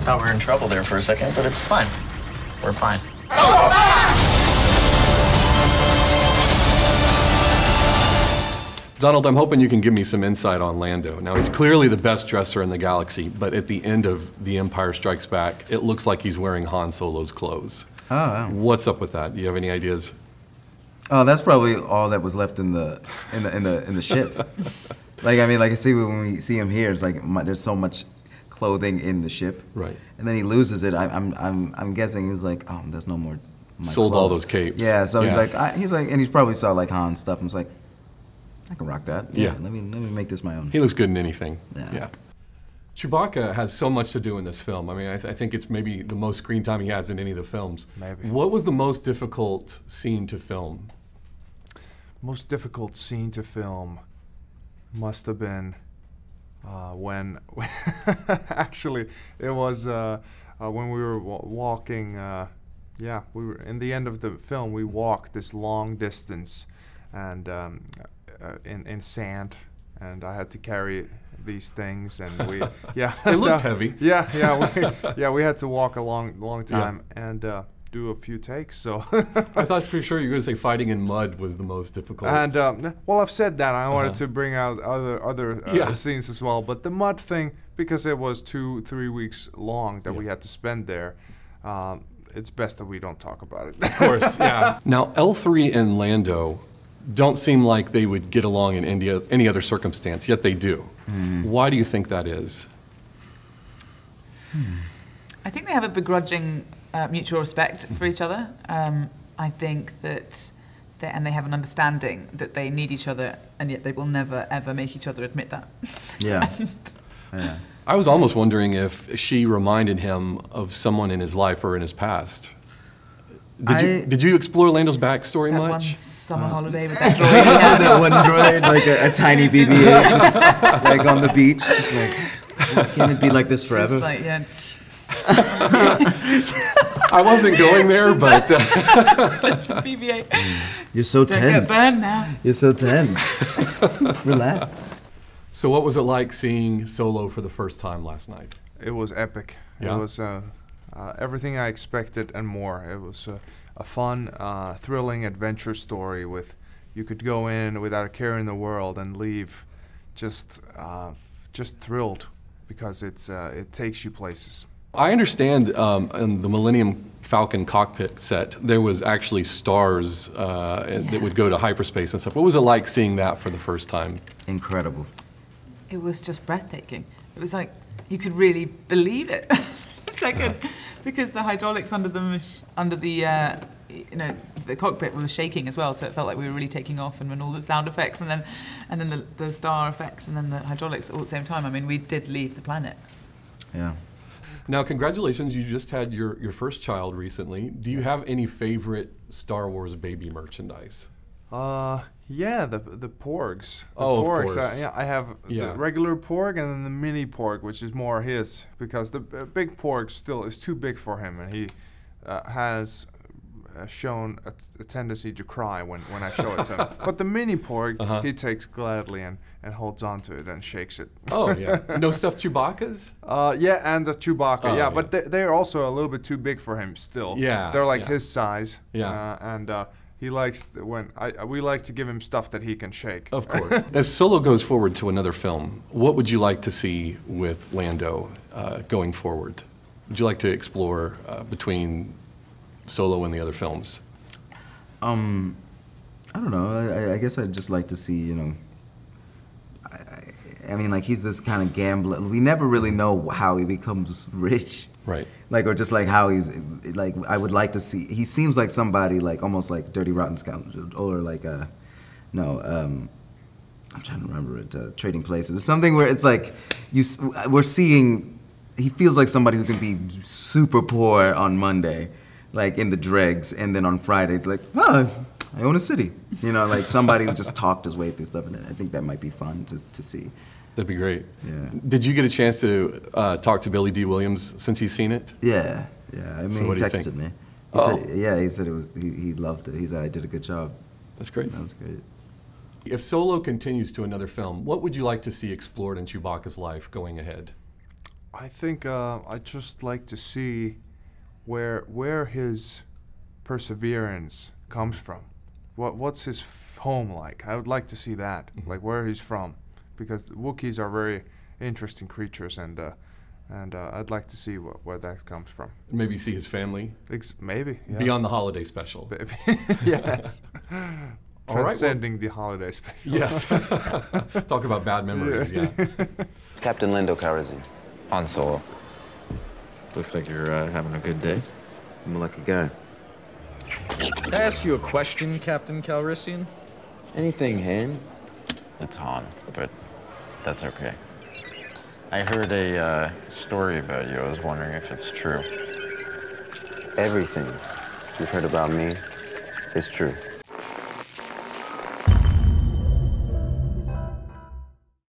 thought we were in trouble there for a second, but it's fine. We're fine. Donald, I'm hoping you can give me some insight on Lando. Now, he's clearly the best dresser in the galaxy, but at the end of The Empire Strikes Back, it looks like he's wearing Han Solo's clothes. Oh, wow. What's up with that? Do you have any ideas? Oh, that's probably all that was left in the ship. Like, I mean, like I see when we see him here, it's like there's so much clothing in the ship. Right. And then he loses it. I'm guessing he's like, oh, there's no more. Sold all those capes. Yeah. So he's like, and he's probably saw like Han stuff. And he's like, I can rock that. Yeah. Let me make this my own. He looks good in anything. Yeah. Chewbacca has so much to do in this film. I mean, I think it's maybe the most screen time he has in any of the films. Maybe. What was the most difficult scene to film? Most difficult scene to film must have been when actually it was when we were walking. Yeah, we were in the end of the film. We walked this long distance, and in sand, and I had to carry these things, and we they looked heavy. We had to walk a long time and do a few takes. So I thought for sure you were going to say fighting in mud was the most difficult. And well, I've said that I wanted to bring out other scenes as well, but the mud thing, because it was 2-3 weeks long that we had to spend there. It's best that we don't talk about it. Of course, yeah. Now, L3 and Lando don't seem like they would get along in any other circumstance, yet they do. Why do you think that is? I think they have a begrudging mutual respect for each other. I think that they have an understanding that they need each other, and yet they will never, ever make each other admit that. Yeah. Yeah. I was almost wondering if she reminded him of someone in his life or in his past. Did you explore Lando's backstory that much? One summer holiday with that droid. Yeah. That one droid, like a tiny BB-8, just like on the beach, just like, can it be like this forever? Just like, yeah. I wasn't going there, but Just the BB-8. You're so Don't tense. get burned now. You're so tense. Relax. So what was it like seeing Solo for the first time last night? It was epic. Yeah? It was everything I expected and more. It was a fun, thrilling adventure story with you could go in without a care in the world and leave just thrilled because it takes you places. I understand in the Millennium Falcon cockpit set, there was actually stars that would go to hyperspace and stuff. What was it like seeing that for the first time? Incredible. It was just breathtaking. It was like you could really believe it. Because the hydraulics under the the cockpit was shaking as well, so it felt like we were really taking off, and when all the sound effects and then the star effects and then the hydraulics all at the same time. I mean, we did leave the planet. Yeah. Now, congratulations, you just had your first child recently. Do you have any favorite Star Wars baby merchandise? Yeah, the porgs. Of porgs, course. I have the regular porg and then the mini porg, which is more his, because the big porg still is too big for him, and he has shown a tendency to cry when I show it to him. But the mini porg, he takes gladly and holds on to it and shakes it. Oh, yeah. No stuffed Chewbaccas? Yeah, and the Chewbacca, Oh, yeah. But they're also a little bit too big for him still. Yeah. They're like his size. Yeah. And he likes we like to give him stuff that he can shake. Of course. As Solo goes forward to another film, what would you like to see with Lando going forward? Would you like to explore between Solo and the other films? I don't know. I guess I'd just like to see, I mean, like, he's this kind of gambler. We never really know how he becomes rich. Right. Like, or just like how he's, like, I would like to see, he seems like somebody, like, almost like Dirty Rotten Scoundrel, or like, I'm trying to remember it, Trading Places, or something where it's like, we're seeing, he feels like somebody who can be super poor on Monday, like in the dregs, and then on Friday it's like, oh, I own a city. Like somebody who just talked his way through stuff, and I think that might be fun to see. That'd be great. Yeah. Did you get a chance to talk to Billy D. Williams since he's seen it? Yeah. I mean, So he what do you texted think? me. He said it was, he loved it. He said I did a good job. That's great. That was great. If Solo continues to another film, what would you like to see explored in Chewbacca's life going ahead? I think I'd just like to see where his perseverance comes from. What's his home like? I would like to see that, like where he's from, because the Wookiees are very interesting creatures, and I'd like to see where that comes from. Maybe see his family. Maybe, yeah. Beyond the holiday special. Yes. All right, Transcending the holiday special. Yes. Talk about bad memories, yeah. Captain Lando Calrissian. Han Solo. Looks like you're having a good day. I'm a lucky guy. Can I ask you a question, Captain Calrissian? Anything, Han? It's Han, but that's okay. I heard a story about you. I was wondering if it's true. Everything you've heard about me is true.